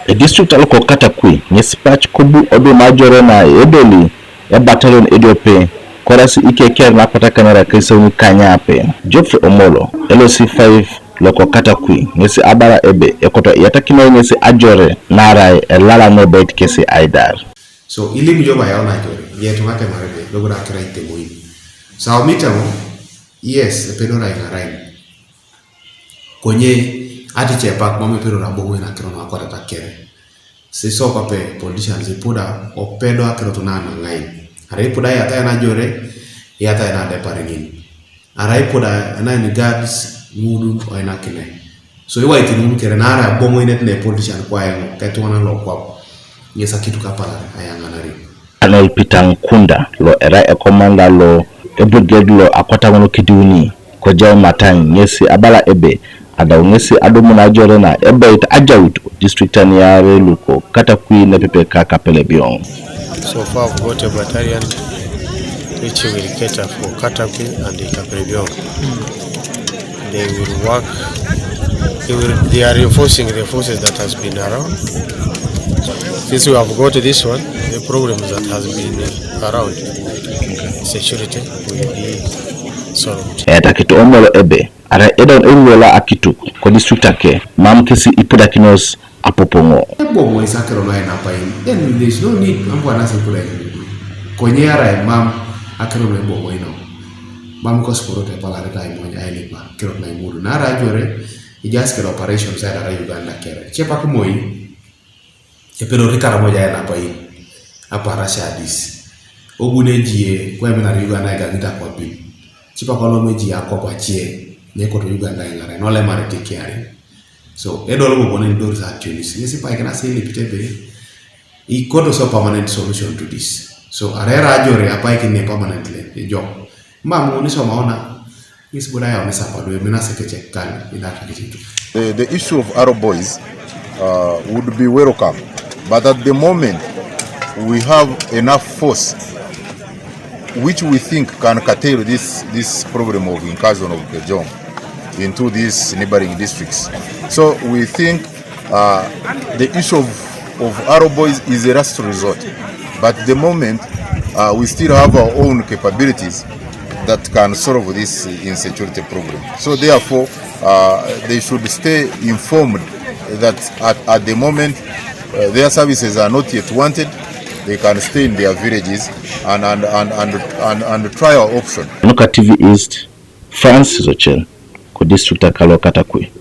A district aloko katakui nyesipach kubu odu Ajore na edoli e battalion ediope korasi ikeke na patakanera kesoni kanyape Geoffrey Omolo LOC5 loko katakui nyesi abara ebe Ekoto Iyatakinai nyesi Ajore narai lala no bet kesi Aidar. So ili joba ya ona Ajore yetu ngate marebe logo na kira ite muhimu sao mitamo yes pedo rai ngarai konye ati chepak mami pedo rabongo na kira na kwata takere se so pape politicians ipuda opedo akiro tunana ngai ara ipuda yata na Ajore yata na deparengin ara ipuda na ni guards mudu o ina kine so iwa iti numu kere na ara bongo inet ne politician kwa yango ketu wana lo kwa yesa kitu kapala ayanga nari Anel pitang kunda lo era e komanda lo e brigade lo akwata wono kidiuni ko jaw matang nyesi abala ebe ada ngesi adomu na Ajore na ebe ita ajawito district ya luko katakui na pepe kapele biong. So far we've got a battalion which will cater for Katakui and Itaprebiong. They will work, they are reinforcing the forces that has been around. Since we have got this one, the problems that has been around security will be solved. Takito Omolo ebe ara edon eruwela akitu ko district ake mamkesi ipuda kinos apopongo. Bongo isakero na ina pa in. Then there is no need ambo anase kula. Konye ara mam akero na bongo ino. Mam ko sporote pala reta imo nya elipa kero na imuru. Na ara Ajore ijas kero operation sa ara Uganda kere. Chepa ko moi. Pero rikara moja ina pa in. Apa rasha dis. Ogune jie kwa mena Uganda ga ngita kwa pi. Chipa ko lo meji akwa chie. Neko to Uganda ngara no le mare take care. So edolo mo bonen doors actually. Nisi pa ikana say lipitebe. Ikoto so permanent solution to this. So arera Ajore apa ikine permanently job. Mamu ni so maona nisi boda ya onesa pado mena sekeche kan ina kitu. The issue of Arab boys would be welcome, but at the moment we have enough force which we think can curtail this problem of incursion of the Jom into these neighboring districts. So we think the issue of Arab boys is a last resort, but at the moment we still have our own capabilities that can solve this insecurity problem. So therefore they should stay informed that at the moment their services are not yet wanted. They can stay in their villages and try our option. Nuka TV East, France Zochen, ko district akalo Katakui.